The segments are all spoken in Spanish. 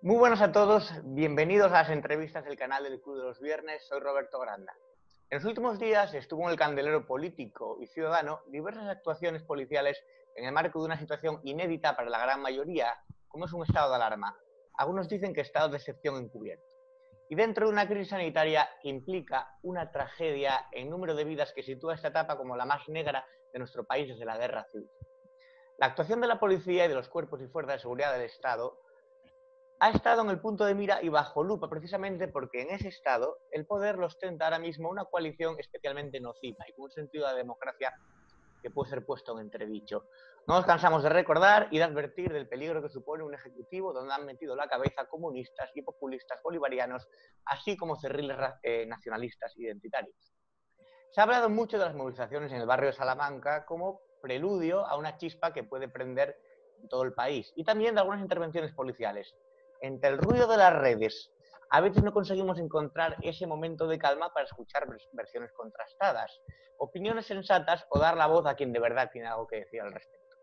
Muy buenas a todos, bienvenidos a las entrevistas del canal del Club de los Viernes, soy Roberto Granda. En los últimos días estuvo en el candelero político y ciudadano diversas actuaciones policiales en el marco de una situación inédita para la gran mayoría, como es un estado de alarma. Algunos dicen que estado de excepción encubierto. Y dentro de una crisis sanitaria que implica una tragedia en número de vidas que sitúa esta etapa como la más negra de nuestro país desde la guerra civil. La actuación de la policía y de los cuerpos y fuerzas de seguridad del Estado ha estado en el punto de mira y bajo lupa precisamente porque en ese estado el poder lo ostenta ahora mismo una coalición especialmente nociva y con un sentido de democracia que puede ser puesto en entredicho. No nos cansamos de recordar y de advertir del peligro que supone un ejecutivo donde han metido la cabeza comunistas y populistas bolivarianos, así como cerriles nacionalistas identitarios. Se ha hablado mucho de las movilizaciones en el barrio de Salamanca como preludio a una chispa que puede prender en todo el país y también de algunas intervenciones policiales. Entre el ruido de las redes, a veces no conseguimos encontrar ese momento de calma para escuchar versiones contrastadas, opiniones sensatas o dar la voz a quien de verdad tiene algo que decir al respecto.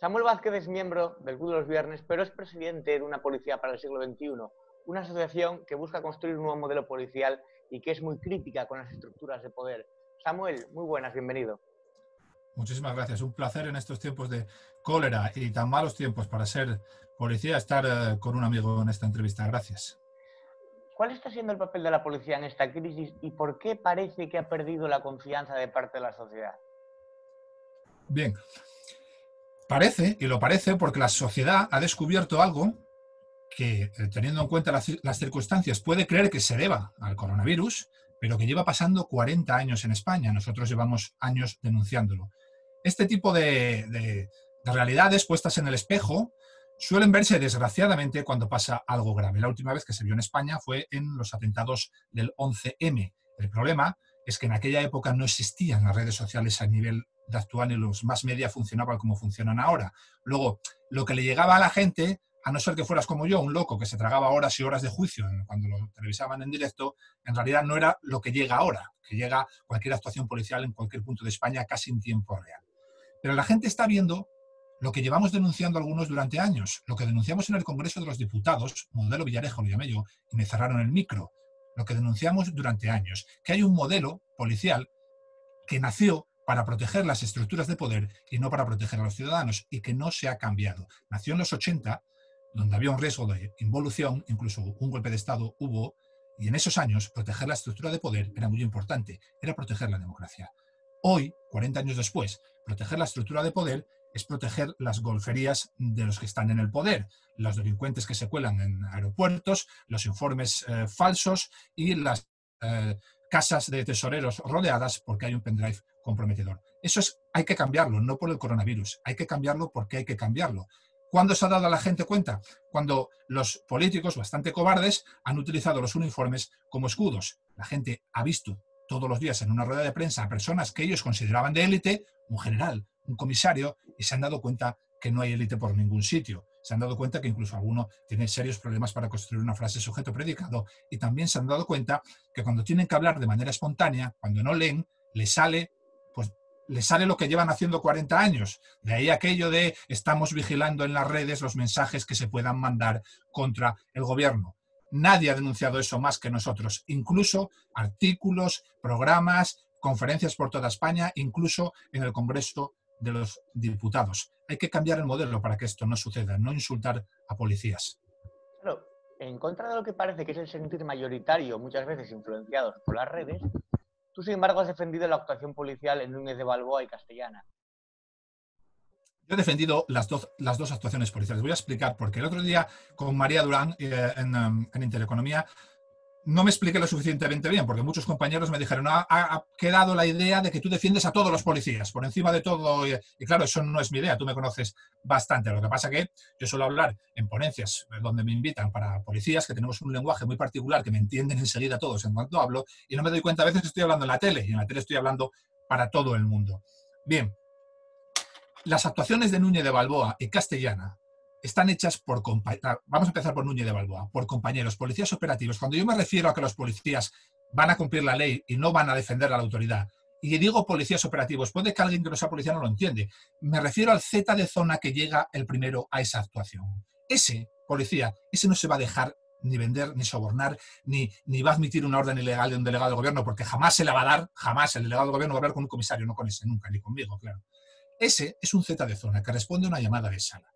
Samuel Vázquez es miembro del Club de los Viernes, pero es presidente de una policía para el siglo XXI, una asociación que busca construir un nuevo modelo policial y que es muy crítica con las estructuras de poder. Samuel, muy buenas, bienvenido. Muchísimas gracias. Un placer en estos tiempos de cólera y tan malos tiempos para ser policía estar con un amigo en esta entrevista. Gracias. ¿Cuál está siendo el papel de la policía en esta crisis y por qué parece que ha perdido la confianza de parte de la sociedad? Bien, parece, y lo parece porque la sociedad ha descubierto algo que, teniendo en cuenta las circunstancias, puede creer que se deba al coronavirus, pero que lleva pasando 40 años en España. Nosotros llevamos años denunciándolo. Este tipo de realidades puestas en el espejo suelen verse desgraciadamente cuando pasa algo grave. La última vez que se vio en España fue en los atentados del 11M. El problema es que en aquella época no existían las redes sociales a nivel de actual ni los más media funcionaban como funcionan ahora. Luego, lo que le llegaba a la gente, a no ser que fueras como yo, un loco que se tragaba horas y horas de juicio cuando lo televisaban en directo, en realidad no era lo que llega ahora, que llega cualquier actuación policial en cualquier punto de España casi en tiempo real. Pero la gente está viendo lo que llevamos denunciando algunos durante años, lo que denunciamos en el Congreso de los Diputados, modelo Villarejo lo llamé yo, y me cerraron el micro, lo que denunciamos durante años, que hay un modelo policial que nació para proteger las estructuras de poder y no para proteger a los ciudadanos, y que no se ha cambiado. Nació en los 80, donde había un riesgo de involución, incluso un golpe de Estado hubo, y en esos años proteger la estructura de poder era muy importante, era proteger la democracia. Hoy, 40 años después, proteger la estructura de poder es proteger las golferías de los que están en el poder, los delincuentes que se cuelan en aeropuertos, los informes falsos y las casas de tesoreros rodeadas porque hay un pendrive comprometedor. Eso hay que cambiarlo, no por el coronavirus, hay que cambiarlo porque hay que cambiarlo. ¿Cuándo se ha dado a la gente cuenta? Cuando los políticos, bastante cobardes, han utilizado los uniformes como escudos. La gente ha visto todos los días en una rueda de prensa a personas que ellos consideraban de élite, un general, un comisario, y se han dado cuenta que no hay élite por ningún sitio. Se han dado cuenta que incluso alguno tiene serios problemas para construir una frase sujeto-predicado, y también se han dado cuenta que cuando tienen que hablar de manera espontánea, cuando no leen, les sale lo que llevan haciendo 40 años. De ahí aquello de estamos vigilando en las redes los mensajes que se puedan mandar contra el gobierno. Nadie ha denunciado eso más que nosotros, incluso artículos, programas, conferencias por toda España, incluso en el Congreso de los Diputados. Hay que cambiar el modelo para que esto no suceda, no insultar a policías. Claro, en contra de lo que parece que es el sentir mayoritario, muchas veces influenciados por las redes, tú sin embargo has defendido la actuación policial en Núñez de Balboa y Castellana. Yo he defendido las dos actuaciones policiales. Voy a explicar, porque el otro día con María Durán en Intereconomía no me expliqué lo suficientemente bien, porque muchos compañeros me dijeron, ha quedado la idea de que tú defiendes a todos los policías, por encima de todo, y claro, eso no es mi idea, tú me conoces bastante. Lo que pasa que yo suelo hablar en ponencias donde me invitan para policías, que tenemos un lenguaje muy particular, que me entienden enseguida todos en cuanto hablo, y no me doy cuenta a veces que estoy hablando en la tele, y en la tele estoy hablando para todo el mundo. Bien. Las actuaciones de Núñez de Balboa y Castellana están hechas por compañeros. Vamos a empezar por Núñez de Balboa, por compañeros, policías operativos. Cuando yo me refiero a que los policías van a cumplir la ley y no van a defender a la autoridad, y digo policías operativos, puede que alguien que no sea policía no lo entiende. Me refiero al Z de zona que llega el primero a esa actuación. Ese policía, ese no se va a dejar ni vender, ni sobornar, ni va a admitir una orden ilegal de un delegado del gobierno, porque jamás se la va a dar, jamás el delegado del gobierno va a hablar con un comisario, no con ese nunca, ni conmigo, claro. Ese es un Z de zona que responde a una llamada de sala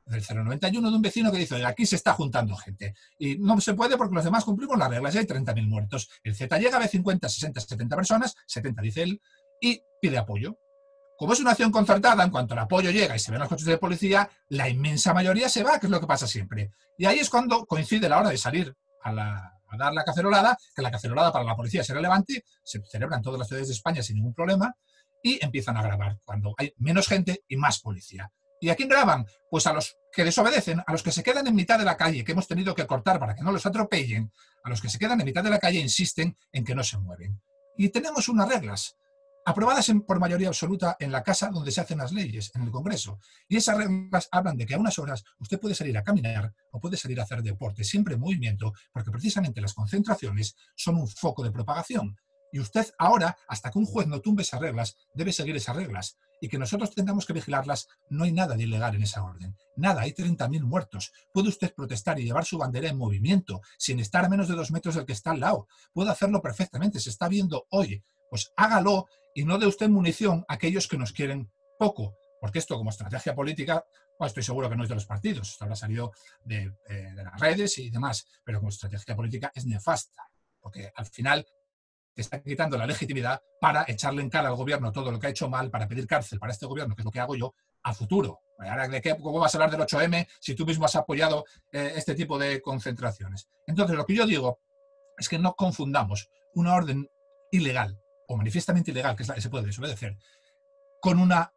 del 091 de un vecino que dice, oiga, aquí se está juntando gente. Y no se puede porque los demás cumplimos las reglas y hay 30.000 muertos. El Z llega, ve 50, 60, 70 personas, 70 dice él, y pide apoyo. Como es una acción concertada, en cuanto el apoyo llega y se ven los coches de policía, la inmensa mayoría se va, que es lo que pasa siempre. Y ahí es cuando coincide la hora de salir a dar la cacerolada, que la cacerolada para la policía es relevante, se celebra en todas las ciudades de España sin ningún problema, y empiezan a grabar cuando hay menos gente y más policía. ¿Y a quién graban? Pues a los que desobedecen, a los que se quedan en mitad de la calle, que hemos tenido que cortar para que no los atropellen, a los que se quedan en mitad de la calle e insisten en que no se mueven. Y tenemos unas reglas aprobadas por mayoría absoluta en la casa donde se hacen las leyes, en el Congreso. Y esas reglas hablan de que a unas horas usted puede salir a caminar o puede salir a hacer deporte, siempre en movimiento, porque precisamente las concentraciones son un foco de propagación. Y usted ahora, hasta que un juez no tumbe esas reglas, debe seguir esas reglas. Y que nosotros tengamos que vigilarlas, no hay nada de ilegal en esa orden. Nada, hay 30.000 muertos. Puede usted protestar y llevar su bandera en movimiento, sin estar a menos de 2 metros del que está al lado. Puede hacerlo perfectamente, se está viendo hoy. Pues hágalo y no dé usted munición a aquellos que nos quieren poco. Porque esto, como estrategia política, bueno, estoy seguro que no es de los partidos. Esto habrá salido de las redes y demás. Pero como estrategia política es nefasta. Porque al final te está quitando la legitimidad para echarle en cara al gobierno todo lo que ha hecho mal, para pedir cárcel para este gobierno, que es lo que hago yo, a futuro. Ahora, ¿cómo vas a hablar del 8M si tú mismo has apoyado este tipo de concentraciones? Entonces, lo que yo digo es que no confundamos una orden ilegal o manifiestamente ilegal, que es la que se puede desobedecer, con una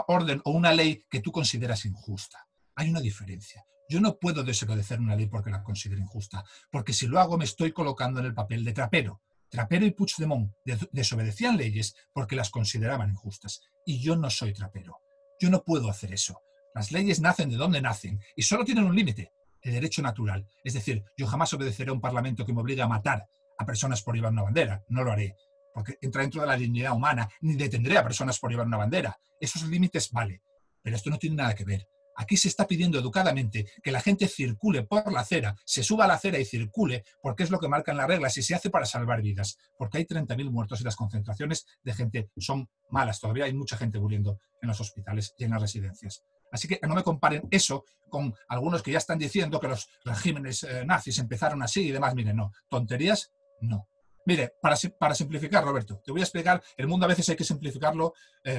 orden o una ley que tú consideras injusta. Hay una diferencia. Yo no puedo desobedecer una ley porque la considero injusta, porque si lo hago me estoy colocando en el papel de trapero. Trapero y Puigdemont desobedecían leyes porque las consideraban injustas. Y yo no soy trapero. Yo no puedo hacer eso. Las leyes nacen de donde nacen y solo tienen un límite, el derecho natural. Es decir, yo jamás obedeceré a un parlamento que me obligue a matar a personas por llevar una bandera. No lo haré, porque entra dentro de la dignidad humana. Ni detendré a personas por llevar una bandera. Esos límites vale. Pero esto no tiene nada que ver. Aquí se está pidiendo educadamente que la gente circule por la acera, se suba a la acera y circule, porque es lo que marcan las reglas y se hace para salvar vidas. Porque hay 30.000 muertos y las concentraciones de gente son malas. Todavía hay mucha gente muriendo en los hospitales y en las residencias. Así que no me comparen eso con algunos que ya están diciendo que los regímenes nazis empezaron así y demás. Miren, no. Tonterías, no. Mire, para simplificar, Roberto, te voy a explicar, el mundo a veces hay que simplificarlo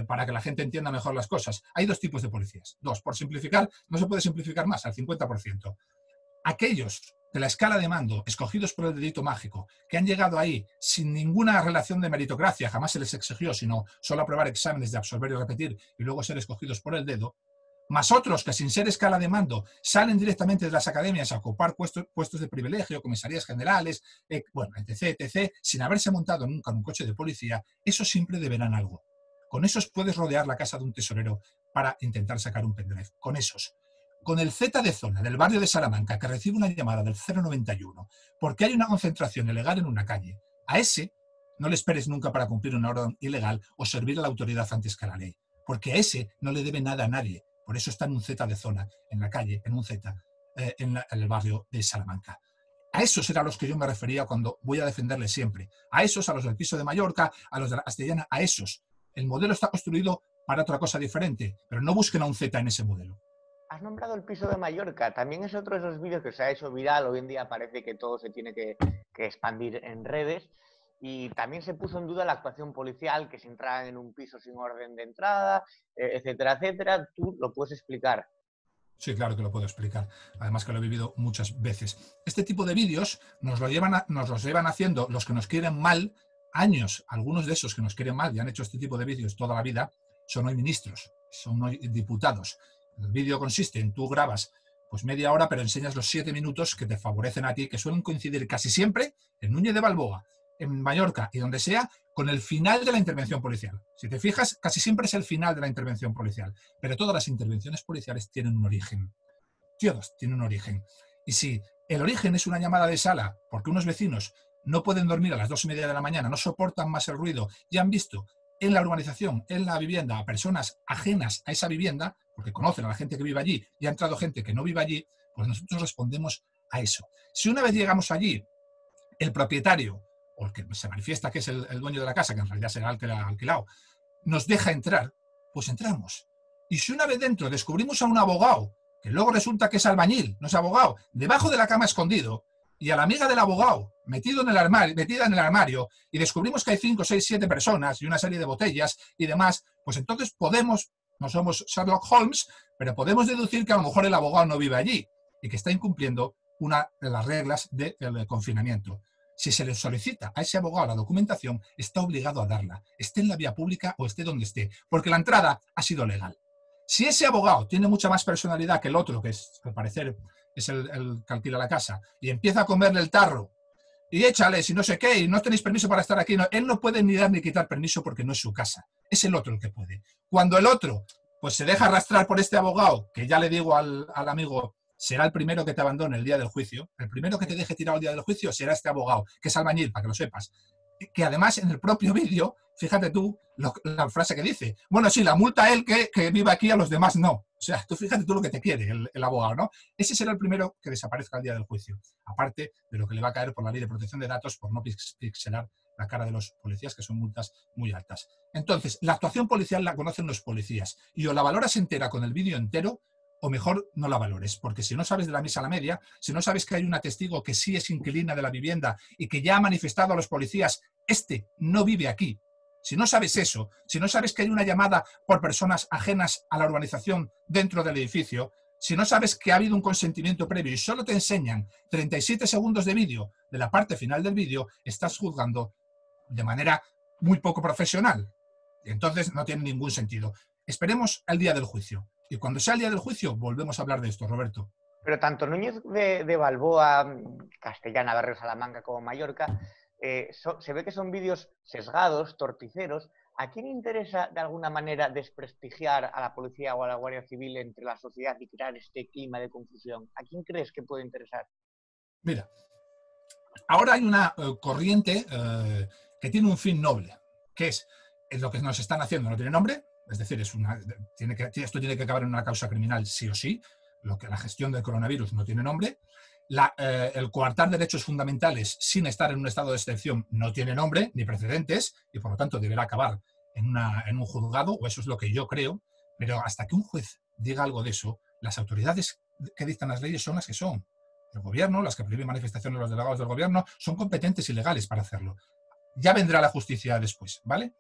para que la gente entienda mejor las cosas. Hay 2 tipos de policías. 2, por simplificar, no se puede simplificar más, al 50%. Aquellos de la escala de mando, escogidos por el dedito mágico, que han llegado ahí sin ninguna relación de meritocracia, jamás se les exigió, sino solo aprobar exámenes de absorber y repetir y luego ser escogidos por el dedo, más otros que sin ser escala de mando salen directamente de las academias a ocupar puestos de privilegio, comisarías generales, bueno, etc., sin haberse montado nunca en un coche de policía, esos siempre deberán algo. Con esos puedes rodear la casa de un tesorero para intentar sacar un pendrive. Con esos. Con el Z de zona del barrio de Salamanca que recibe una llamada del 091 porque hay una concentración ilegal en una calle, a ese no le esperes nunca para cumplir una orden ilegal o servir a la autoridad antes que a la ley, porque a ese no le debe nada a nadie. Por eso está en un Z de zona, en la calle, en un Z, en el barrio de Salamanca. A esos eran a los que yo me refería cuando voy a defenderles siempre. A esos, a los del piso de Mallorca, a los de la Castellana, a esos. El modelo está construido para otra cosa diferente, pero no busquen a un Z en ese modelo. Has nombrado el piso de Mallorca. También es otro de esos vídeos que se ha hecho viral. Hoy en día parece que todo se tiene que expandir en redes. Y también se puso en duda la actuación policial, que se entraban en un piso sin orden de entrada, etcétera, etcétera. ¿Tú lo puedes explicar? Sí, claro que lo puedo explicar. Además que lo he vivido muchas veces. Este tipo de vídeos nos los llevan haciendo los que nos quieren mal años. Algunos de esos que nos quieren mal y han hecho este tipo de vídeos toda la vida son hoy ministros, son hoy diputados. El vídeo consiste en tú grabas pues media hora, pero enseñas los 7 minutos que te favorecen a ti, que suelen coincidir casi siempre en Núñez de Balboa, en Mallorca y donde sea, con el final de la intervención policial. Si te fijas, casi siempre es el final de la intervención policial, pero todas las intervenciones policiales tienen un origen. Todas tienen un origen. Y si el origen es una llamada de sala, porque unos vecinos no pueden dormir a las 2:30 de la mañana, no soportan más el ruido y han visto en la urbanización, en la vivienda, a personas ajenas a esa vivienda, porque conocen a la gente que vive allí y ha entrado gente que no vive allí, Pues nosotros respondemos a eso. Si una vez llegamos allí, el propietario, o el que se manifiesta que es el dueño de la casa, que en realidad será el que la ha alquilado, nos deja entrar, pues entramos. Y si una vez dentro descubrimos a un abogado, que luego resulta que es albañil, no es abogado, debajo de la cama escondido, y a la amiga del abogado metida en el armario, y descubrimos que hay 5, 6, 7 personas y una serie de botellas y demás, pues entonces podemos, no somos Sherlock Holmes, pero podemos deducir que a lo mejor el abogado no vive allí y que está incumpliendo una de las reglas del confinamiento. Si se le solicita a ese abogado la documentación, está obligado a darla, esté en la vía pública o esté donde esté, porque la entrada ha sido legal. Si ese abogado tiene mucha más personalidad que el otro, que es, al parecer es el que alquila la casa, y empieza a comerle el tarro, y échale, si no sé qué, y no tenéis permiso para estar aquí, no, él no puede ni dar ni quitar permiso porque no es su casa. Es el otro el que puede. Cuando el otro pues se deja arrastrar por este abogado, que ya le digo al amigo, será el primero que te abandone el día del juicio, el primero que te deje tirado el día del juicio será este abogado, que es albañil, para que lo sepas. Que además en el propio vídeo, fíjate tú la frase que dice, bueno, sí, la multa a él que viva aquí, a los demás no. O sea, tú fíjate tú lo que te quiere el abogado, ¿no? Ese será el primero que desaparezca el día del juicio, aparte de lo que le va a caer por la ley de protección de datos por no pixelar la cara de los policías, que son multas muy altas. Entonces, la actuación policial la conocen los policías y o la valoras entera con el vídeo entero o mejor no la valores, porque si no sabes de la misa a la media, si no sabes que hay una testigo que sí es inquilina de la vivienda y que ya ha manifestado a los policías, este no vive aquí, si no sabes eso, si no sabes que hay una llamada por personas ajenas a la urbanización dentro del edificio, si no sabes que ha habido un consentimiento previo y solo te enseñan 37 segundos de vídeo de la parte final del vídeo, estás juzgando de manera muy poco profesional. Y entonces no tiene ningún sentido. Esperemos al día del juicio. Y cuando sea el día del juicio, volvemos a hablar de esto, Roberto. Pero tanto Núñez de Balboa, Castellana, Barrio Salamanca como Mallorca, se ve que son vídeos sesgados, torticeros. ¿A quién interesa de alguna manera desprestigiar a la policía o a la Guardia Civil entre la sociedad y crear este clima de confusión? ¿A quién crees que puede interesar? Mira, ahora hay una corriente que tiene un fin noble, que es lo que nos están haciendo, no tiene nombre, es decir, esto tiene que acabar en una causa criminal sí o sí, la gestión del coronavirus no tiene nombre, el coartar derechos fundamentales sin estar en un estado de excepción no tiene nombre ni precedentes y por lo tanto deberá acabar en un juzgado, o eso es lo que yo creo, pero hasta que un juez diga algo de eso, las autoridades que dictan las leyes son las que son. El gobierno, las que prohíben manifestaciones de los delegados del gobierno, son competentes y legales para hacerlo. Ya vendrá la justicia después, ¿vale?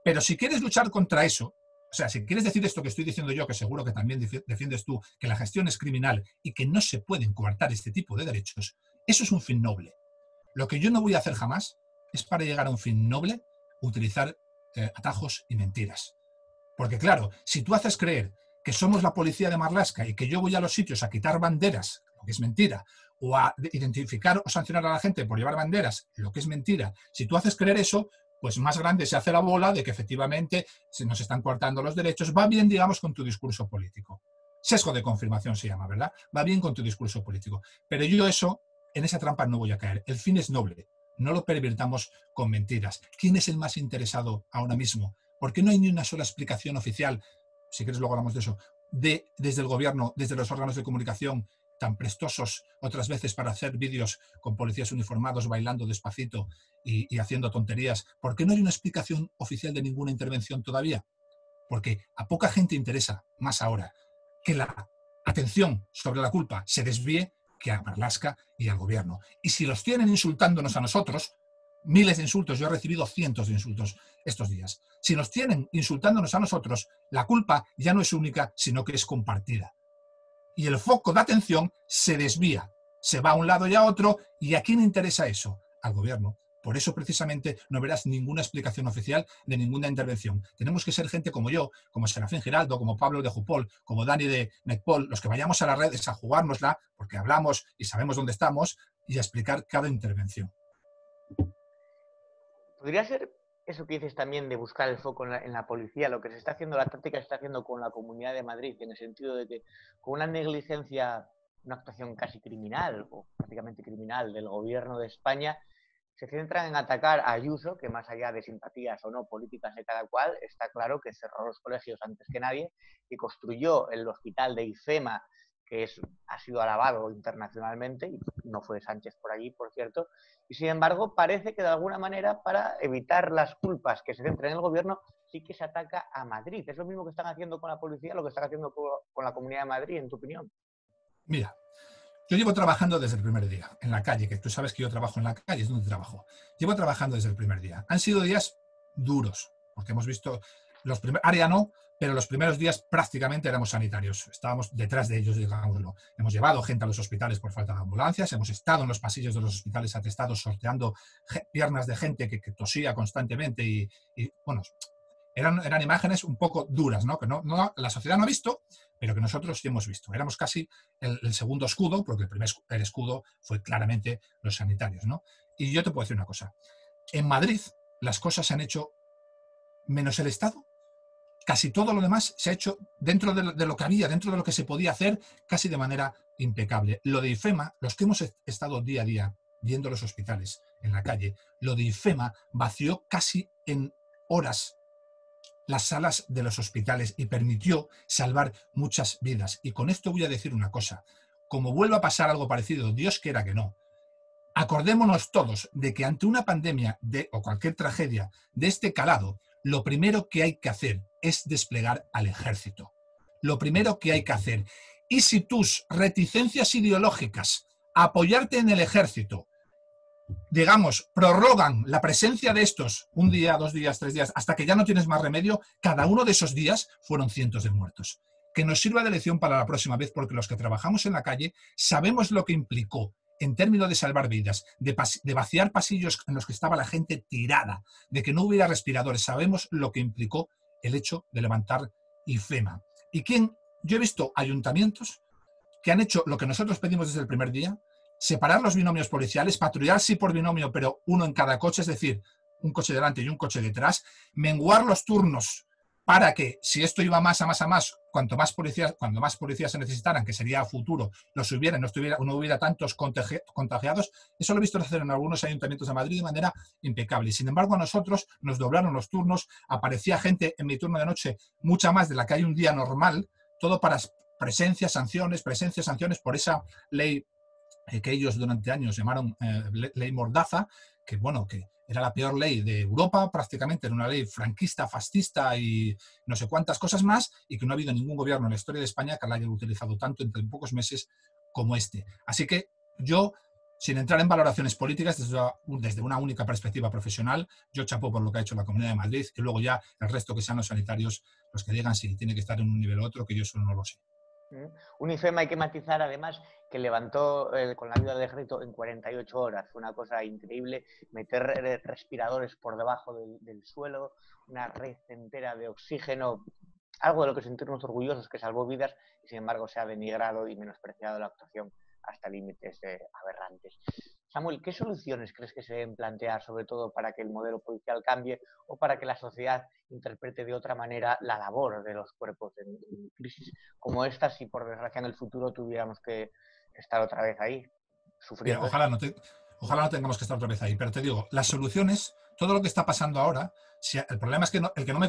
Pero si quieres luchar contra eso, o sea, si quieres decir esto que estoy diciendo yo, que seguro que también defiendes tú, que la gestión es criminal y que no se pueden coartar este tipo de derechos, eso es un fin noble. Lo que yo no voy a hacer jamás es, para llegar a un fin noble, utilizar atajos y mentiras. Porque claro, si tú haces creer que somos la policía de Marlaska y que yo voy a los sitios a quitar banderas, lo que es mentira, o a identificar o sancionar a la gente por llevar banderas, lo que es mentira, si tú haces creer eso, pues más grande se hace la bola de que efectivamente se nos están coartando los derechos. Va bien, digamos, con tu discurso político. Sesgo de confirmación se llama, ¿verdad? Va bien con tu discurso político. Pero yo en esa trampa no voy a caer. El fin es noble. No lo pervirtamos con mentiras. ¿Quién es el más interesado ahora mismo? ¿Por qué no hay ni una sola explicación oficial, si quieres luego hablamos de eso, desde el gobierno, desde los órganos de comunicación, tan prestosos otras veces para hacer vídeos con policías uniformados bailando despacito y haciendo tonterías? ¿Por qué no hay una explicación oficial de ninguna intervención todavía? Porque a poca gente interesa más ahora que la atención sobre la culpa se desvíe que a Marlaska y al gobierno. Y si los tienen insultándonos a nosotros, miles de insultos, yo he recibido cientos de insultos estos días. Si nos tienen insultándonos a nosotros, la culpa ya no es única, sino que es compartida. Y el foco de atención se desvía, se va a un lado y a otro. ¿Y a quién interesa eso? Al gobierno. Por eso precisamente no verás ninguna explicación oficial de ninguna intervención. Tenemos que ser gente como yo, como Serafín Giraldo, como Pablo de Jupol, como Dani de Netpol, los que vayamos a las redes a jugárnosla, porque hablamos y sabemos dónde estamos, y a explicar cada intervención. ¿Podría ser eso que dices también de buscar el foco en la policía, lo que se está haciendo, la táctica que se está haciendo con la Comunidad de Madrid, en el sentido de que con una negligencia, una actuación casi criminal o prácticamente criminal del gobierno de España, se centran en atacar a Ayuso, que más allá de simpatías o no políticas de cada cual, está claro que cerró los colegios antes que nadie y construyó el hospital de IFEMA, ha sido alabado internacionalmente, y no fue Sánchez por allí, por cierto, y sin embargo parece que de alguna manera, para evitar las culpas que se centren en el gobierno, sí que se ataca a Madrid. ¿Es lo mismo que están haciendo con la policía, lo que están haciendo con la Comunidad de Madrid, en tu opinión? Mira, yo llevo trabajando desde el primer día, en la calle, que tú sabes que yo trabajo en la calle, es donde trabajo. Llevo trabajando desde el primer día. Han sido días duros, porque hemos visto los primeros, área no, pero los primeros días prácticamente éramos sanitarios. Estábamos detrás de ellos, digámoslo. Hemos llevado gente a los hospitales por falta de ambulancias, hemos estado en los pasillos de los hospitales atestados sorteando piernas de gente que tosía constantemente bueno, eran imágenes un poco duras, ¿no? Que la sociedad no ha visto, pero que nosotros sí hemos visto. Éramos casi el segundo escudo, porque el escudo fue claramente los sanitarios, ¿no? Y yo te puedo decir una cosa. En Madrid las cosas se han hecho, menos el Estado, casi todo lo demás se ha hecho dentro de lo que había, dentro de lo que se podía hacer, casi de manera impecable. Lo de IFEMA, los que hemos estado día a día viendo los hospitales en la calle, lo de IFEMA vació casi en horas las salas de los hospitales y permitió salvar muchas vidas. Y con esto voy a decir una cosa. Como vuelva a pasar algo parecido, Dios quiera que no, acordémonos todos de que ante una pandemia o cualquier tragedia de este calado, lo primero que hay que hacer es desplegar al ejército. Lo primero que hay que hacer. Y si tus reticencias ideológicas a apoyarte en el ejército, digamos, prorrogan la presencia de estos un día, 2 días, 3 días, hasta que ya no tienes más remedio, cada uno de esos días fueron cientos de muertos. Que nos sirva de lección para la próxima vez, porque los que trabajamos en la calle sabemos lo que implicó en términos de salvar vidas, de vaciar pasillos en los que estaba la gente tirada, de que no hubiera respiradores. Sabemos lo que implicó el hecho de levantar IFEMA. Yo he visto ayuntamientos que han hecho lo que nosotros pedimos desde el primer día: separar los binomios policiales, patrullar sí por binomio, pero uno en cada coche, es decir, un coche delante y un coche detrás, menguar los turnos para que, si esto iba más a más, cuando más policías se necesitaran, que sería a futuro, los hubiera, no hubiera tantos contagiados. Eso lo he visto hacer en algunos ayuntamientos de Madrid de manera impecable. Sin embargo, a nosotros nos doblaron los turnos, aparecía gente en mi turno de noche, mucha más de la que hay un día normal, todo para presencias, sanciones por esa ley que ellos durante años llamaron ley Mordaza, que bueno, que era la peor ley de Europa, prácticamente era una ley franquista, fascista y no sé cuántas cosas más, y que no ha habido ningún gobierno en la historia de España que la haya utilizado tanto en tan pocos meses como este. Así que yo, sin entrar en valoraciones políticas, desde una única perspectiva profesional, yo chapo por lo que ha hecho la Comunidad de Madrid, y luego ya el resto que sean los sanitarios los que digan si tiene que estar en un nivel u otro, que yo eso no lo sé. Un IFEMA, hay que matizar además, que levantó con la ayuda del ejército en 48 horas. Fue una cosa increíble, meter respiradores por debajo del suelo, una red entera de oxígeno, algo de lo que sentirnos orgullosos, que salvó vidas, y sin embargo se ha denigrado y menospreciado la actuación hasta límites aberrantes. Samuel, ¿qué soluciones crees que se deben plantear, sobre todo para que el modelo policial cambie o para que la sociedad interprete de otra manera la labor de los cuerpos en crisis como esta, si por desgracia en el futuro tuviéramos que estar otra vez ahí Mira, sufriendo? ojalá no tengamos que estar otra vez ahí, pero te digo, las soluciones, todo lo que está pasando ahora, el problema es que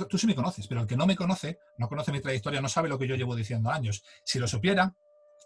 tú sí me conoces, pero el que no me conoce, no conoce mi trayectoria, no sabe lo que yo llevo diciendo años. Si lo supiera,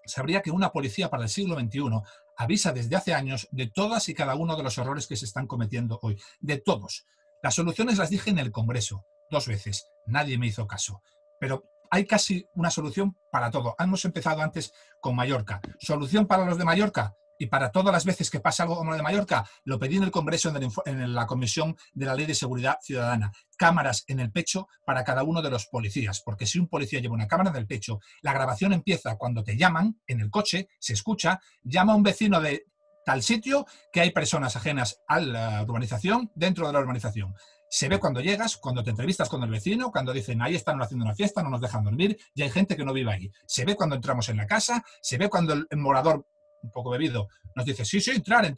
sabría que una policía para el siglo XXI avisa desde hace años de todas y cada uno de los errores que se están cometiendo hoy, de todos. Las soluciones las dije en el Congreso 2 veces, nadie me hizo caso, pero hay casi una solución para todo. Hemos empezado antes con Mallorca. Solución para los de Mallorca, y para todas las veces que pasa algo como lo de Mallorca, lo pedí en el Congreso, en la Comisión de la Ley de Seguridad Ciudadana. Cámaras en el pecho para cada uno de los policías, porque si un policía lleva una cámara en el pecho, la grabación empieza cuando te llaman en el coche, se escucha, llama a un vecino de tal sitio que hay personas ajenas a la urbanización dentro de la urbanización. Se ve cuando llegas, cuando te entrevistas con el vecino, cuando dicen ahí están haciendo una fiesta, no nos dejan dormir, y hay gente que no vive ahí. Se ve cuando entramos en la casa, se ve cuando el morador un poco bebido, nos dice, sí, entrar,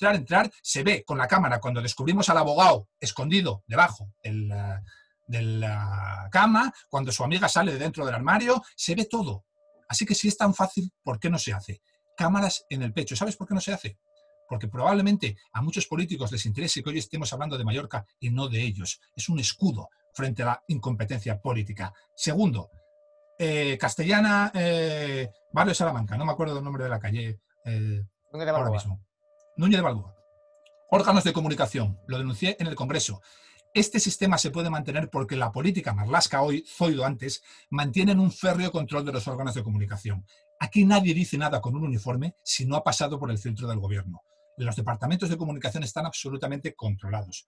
se ve con la cámara cuando descubrimos al abogado escondido debajo de la cama, cuando su amiga sale de dentro del armario, se ve todo. Así que si es tan fácil, ¿por qué no se hace? Cámaras en el pecho. ¿Sabes por qué no se hace? Porque probablemente a muchos políticos les interese que hoy estemos hablando de Mallorca y no de ellos. Es un escudo frente a la incompetencia política. Segundo, Castellana, barrio Salamanca, no me acuerdo del nombre de la calle ahora mismo. Núñez de Balboa. Órganos de comunicación, lo denuncié en el Congreso. Este sistema se puede mantener porque la política, Marlaska hoy, Zoido antes, mantienen un férreo control de los órganos de comunicación. Aquí nadie dice nada con un uniforme si no ha pasado por el filtro del gobierno. Los departamentos de comunicación están absolutamente controlados.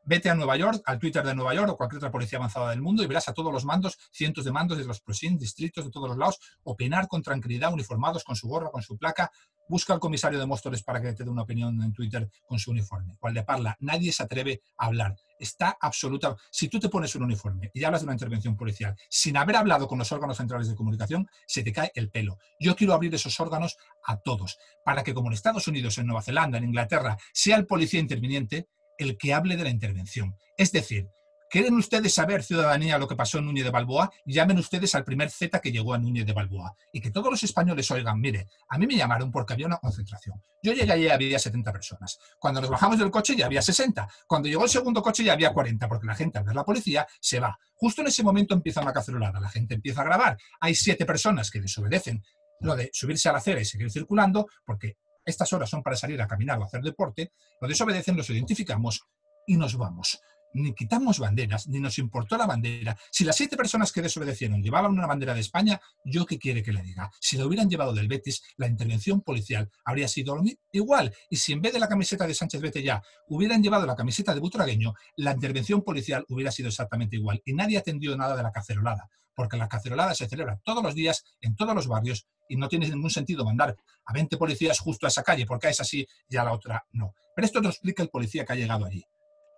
Vete a Nueva York, al Twitter de Nueva York o cualquier otra policía avanzada del mundo y verás a todos los mandos, cientos de mandos de los distritos de todos los lados, opinar con tranquilidad, uniformados, con su gorra, con su placa. Busca al comisario de Móstoles para que te dé una opinión en Twitter con su uniforme. Cual de Parla, nadie se atreve a hablar. Está absoluta. Si tú te pones un uniforme y hablas de una intervención policial sin haber hablado con los órganos centrales de comunicación, se te cae el pelo. Yo quiero abrir esos órganos a todos, para que como en Estados Unidos, en Nueva Zelanda, en Inglaterra, sea el policía interviniente el que hable de la intervención. Es decir, ¿quieren ustedes saber, ciudadanía, lo que pasó en Núñez de Balboa? Llamen ustedes al primer Z que llegó a Núñez de Balboa. Y que todos los españoles oigan, mire, a mí me llamaron porque había una concentración. Yo llegué allí y había 70 personas. Cuando nos bajamos del coche ya había 60. Cuando llegó el segundo coche ya había 40, porque la gente al ver la policía se va. Justo en ese momento empieza una cacerolada. La gente empieza a grabar. Hay 7 personas que desobedecen lo de subirse a la acera y seguir circulando, porque estas horas son para salir a caminar o hacer deporte, lo desobedecen, los identificamos y nos vamos. Ni quitamos banderas, ni nos importó la bandera. Si las 7 personas que desobedecieron llevaban una bandera de España, ¿yo qué quiere que le diga? Si lo hubieran llevado del Betis, la intervención policial habría sido igual. Y si en vez de la camiseta de Sánchez Betellá hubieran llevado la camiseta de Butragueño, la intervención policial hubiera sido exactamente igual. Y nadie atendió nada de la cacerolada, porque la cacerolada se celebra todos los días, en todos los barrios, y no tiene ningún sentido mandar a 20 policías justo a esa calle, porque a esa sí y a la otra no. Pero esto lo explica el policía que ha llegado allí.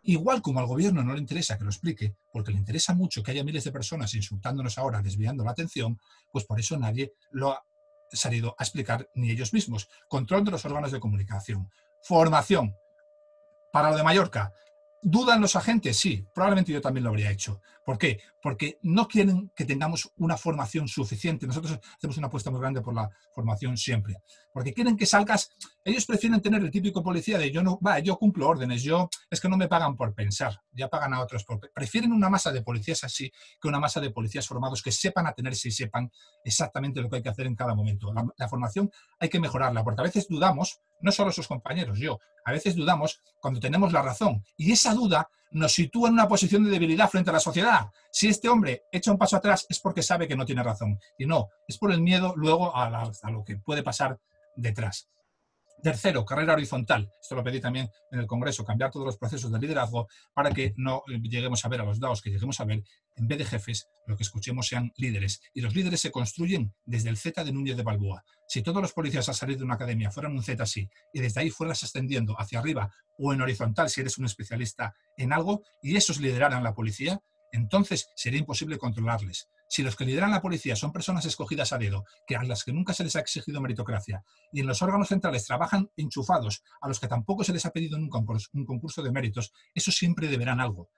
Igual como al gobierno no le interesa que lo explique, porque le interesa mucho que haya miles de personas insultándonos ahora, desviando la atención, pues por eso nadie lo ha salido a explicar, ni ellos mismos. Control de los órganos de comunicación. Formación. Para lo de Mallorca, ¿dudan los agentes? Sí, probablemente yo también lo habría hecho. ¿Por qué? Porque no quieren que tengamos una formación suficiente. Nosotros hacemos una apuesta muy grande por la formación siempre. Porque quieren que salgas. Ellos prefieren tener el típico policía de yo cumplo órdenes, es que no me pagan por pensar, ya pagan a otros. Prefieren una masa de policías así que una masa de policías formados que sepan atenerse y sepan exactamente lo que hay que hacer en cada momento. La formación hay que mejorarla, porque a veces dudamos, no solo sus compañeros, a veces dudamos cuando tenemos la razón. Y esa duda nos sitúa en una posición de debilidad frente a la sociedad. Si este hombre echa un paso atrás es porque sabe que no tiene razón. Y no, es por el miedo luego a lo que puede pasar detrás. Tercero, carrera horizontal. Esto lo pedí también en el Congreso, cambiar todos los procesos de liderazgo para que no lleguemos a ver a los DAOs que lleguemos a ver, en vez de jefes, lo que escuchemos sean líderes. Y los líderes se construyen desde el Z de Núñez de Balboa. Si todos los policías al salir de una academia fueran un Z así, y desde ahí fueras ascendiendo hacia arriba o en horizontal si eres un especialista en algo, y esos lideraran la policía, entonces sería imposible controlarles. Si los que lideran la policía son personas escogidas a dedo, que a las que nunca se les ha exigido meritocracia, y en los órganos centrales trabajan enchufados, a los que tampoco se les ha pedido nunca un concurso de méritos, esos siempre deberán algo,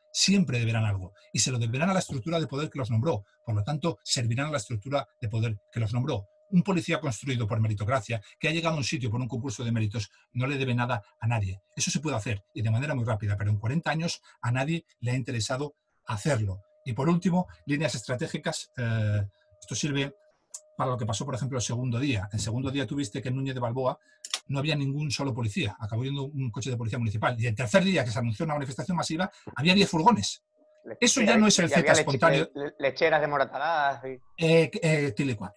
y se lo deberán a la estructura de poder que los nombró, por lo tanto, servirán a la estructura de poder que los nombró. Un policía construido por meritocracia, que ha llegado a un sitio por un concurso de méritos, no le debe nada a nadie. Eso se puede hacer, y de manera muy rápida, pero en 40 años a nadie le ha interesado hacerlo. Y por último, líneas estratégicas. Esto sirve para lo que pasó, por ejemplo, el segundo día. El segundo día tuviste que en Núñez de Balboa no había ningún solo policía. Acabó yendo un coche de policía municipal. Y el tercer día, que se anunció una manifestación masiva, había 10 furgones. Eso ya no es el Z espontáneo. Lecheras de Moratalaz.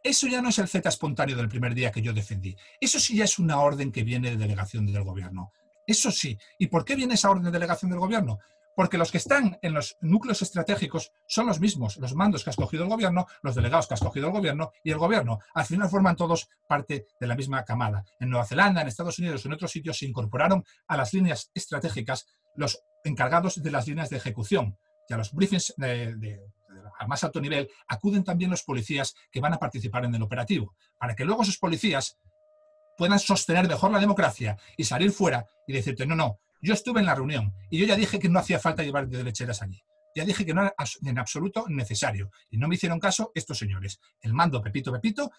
Eso ya no es el Z espontáneo del primer día que yo defendí. Eso sí ya es una orden que viene de delegación del gobierno. Eso sí. ¿Y por qué viene esa orden de delegación del gobierno? Porque los que están en los núcleos estratégicos son los mismos, los mandos que ha escogido el gobierno, los delegados que ha escogido el gobierno y el gobierno. Al final forman todos parte de la misma camada. En Nueva Zelanda, en Estados Unidos o en otros sitios se incorporaron a las líneas estratégicas los encargados de las líneas de ejecución. Y a los briefings a más alto nivel acuden también los policías que van a participar en el operativo, para que luego esos policías puedan sostener mejor la democracia y salir fuera y decirte, no, yo estuve en la reunión y yo ya dije que no hacía falta llevar de lecheras allí. Ya dije que no era en absoluto necesario. Y no me hicieron caso estos señores. El mando Pepito,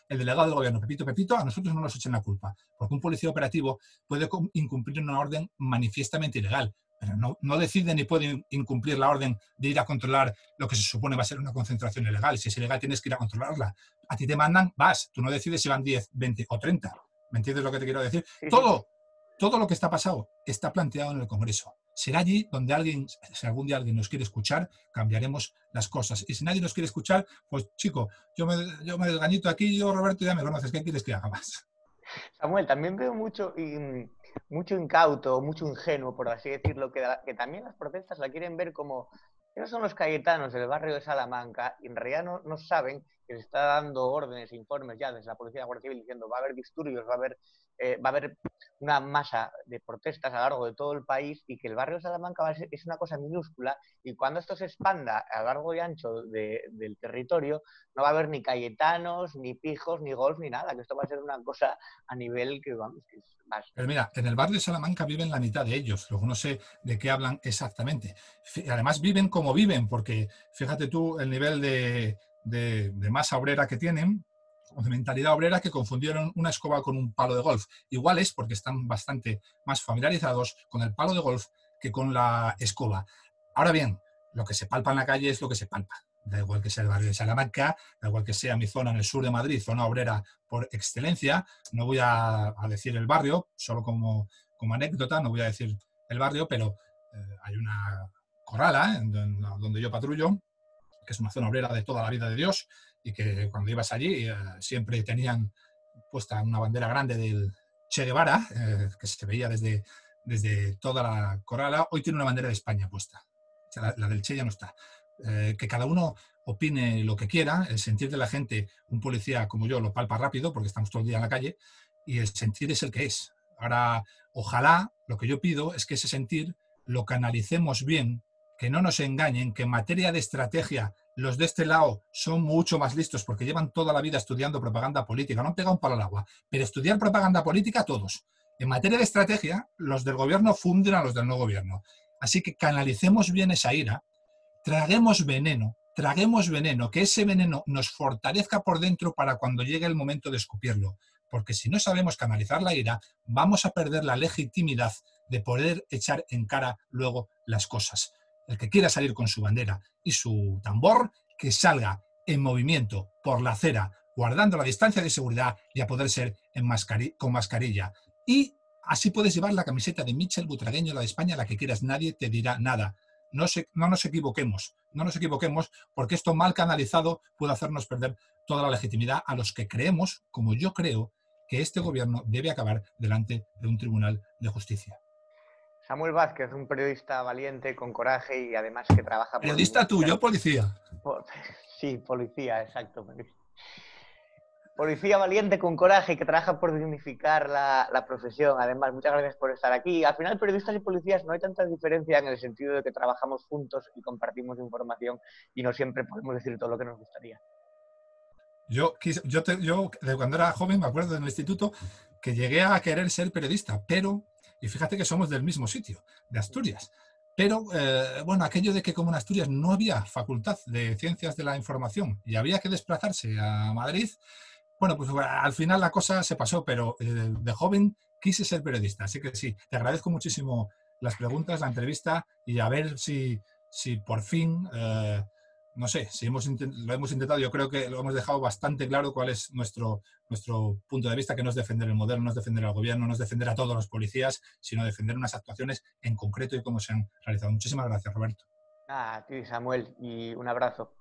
el delegado del gobierno Pepito, a nosotros no nos echen la culpa. Porque un policía operativo puede incumplir una orden manifiestamente ilegal. pero no decide ni puede incumplir la orden de ir a controlar lo que se supone va a ser una concentración ilegal. Si es ilegal tienes que ir a controlarla. A ti te mandan, vas. Tú no decides si van 10, 20 o 30. ¿Me entiendes lo que te quiero decir? Sí, sí, sí. Todo lo que está pasado está planteado en el Congreso. Será allí donde si algún día alguien nos quiere escuchar, cambiaremos las cosas. Y si nadie nos quiere escuchar, pues chico, yo me desgañito aquí, yo Roberto ya me conoces, ¿qué quieres que haga más? Samuel, también veo mucho incauto, mucho ingenuo, por así decirlo, que también las protestas la quieren ver como esos son los cayetanos del barrio de Salamanca y en realidad no saben que se está dando órdenes e informes ya desde la Policía de la Guardia Civil diciendo va a haber disturbios, va a haber una masa de protestas a lo largo de todo el país y que el barrio de Salamanca es una cosa minúscula y cuando esto se expanda a lo largo y ancho del territorio no va a haber ni cayetanos, ni pijos, ni golf, ni nada, que esto va a ser una cosa a nivel que, vamos, que es más. Pero mira, en el barrio de Salamanca viven la mitad de ellos, luego no sé de qué hablan exactamente. Además viven como viven, porque fíjate tú el nivel de masa obrera que tienen, o de mentalidad obrera, que confundieron una escoba con un palo de golf. Igual es porque están bastante más familiarizados con el palo de golf que con la escoba. Ahora bien, lo que se palpa en la calle es lo que se palpa. Da igual que sea el barrio de Salamanca, da igual que sea mi zona en el sur de Madrid, zona obrera por excelencia. No voy a decir el barrio, solo como anécdota, no voy a decir el barrio, pero hay una corrala donde yo patrullo, que es una zona obrera de toda la vida de Dios, y que cuando ibas allí siempre tenían puesta una bandera grande del Che Guevara, que se veía desde toda la corrala. Hoy tiene una bandera de España puesta. O sea, la del Che ya no está. Que cada uno opine lo que quiera, el sentir de la gente, un policía como yo lo palpa rápido porque estamos todo el día en la calle y el sentir es el que es. Ahora, ojalá, lo que yo pido es que ese sentir lo canalicemos bien, que no nos engañen, que en materia de estrategia los de este lado son mucho más listos porque llevan toda la vida estudiando propaganda política, no han pegado un palo al agua, pero estudiar propaganda política todos. En materia de estrategia, los del gobierno funden a los del no gobierno. Así que canalicemos bien esa ira, traguemos veneno, que ese veneno nos fortalezca por dentro para cuando llegue el momento de escupirlo. Porque si no sabemos canalizar la ira, vamos a perder la legitimidad de poder echar en cara luego las cosas. El que quiera salir con su bandera y su tambor, que salga en movimiento por la acera, guardando la distancia de seguridad y a poder ser con mascarilla. Y así puedes llevar la camiseta de Michel Butragueño, la de España, la que quieras, nadie te dirá nada. No nos equivoquemos, porque esto mal canalizado puede hacernos perder toda la legitimidad a los que creemos, como yo creo, que este gobierno debe acabar delante de un tribunal de justicia. Samuel Vázquez, un periodista valiente, con coraje y además que trabaja por... ¿Periodista tuyo, policía? Sí, policía, exacto. Policía valiente, con coraje, que trabaja por dignificar la profesión. Además, muchas gracias por estar aquí. Al final, periodistas y policías no hay tanta diferencia en el sentido de que trabajamos juntos y compartimos información y no siempre podemos decir todo lo que nos gustaría. Yo de cuando era joven, me acuerdo en el instituto, que llegué a querer ser periodista, pero, y fíjate que somos del mismo sitio, de Asturias, pero, bueno, aquello de que como en Asturias no había facultad de ciencias de la información y había que desplazarse a Madrid, bueno, pues al final la cosa se pasó, pero de joven quise ser periodista. Así que sí, te agradezco muchísimo las preguntas, la entrevista y a ver si por fin, no sé, si lo hemos intentado, yo creo que lo hemos dejado bastante claro cuál es nuestro punto de vista, que no es defender el modelo, no es defender al gobierno, no es defender a todos los policías, sino defender unas actuaciones en concreto y cómo se han realizado. Muchísimas gracias, Roberto. A ti, Samuel, y un abrazo.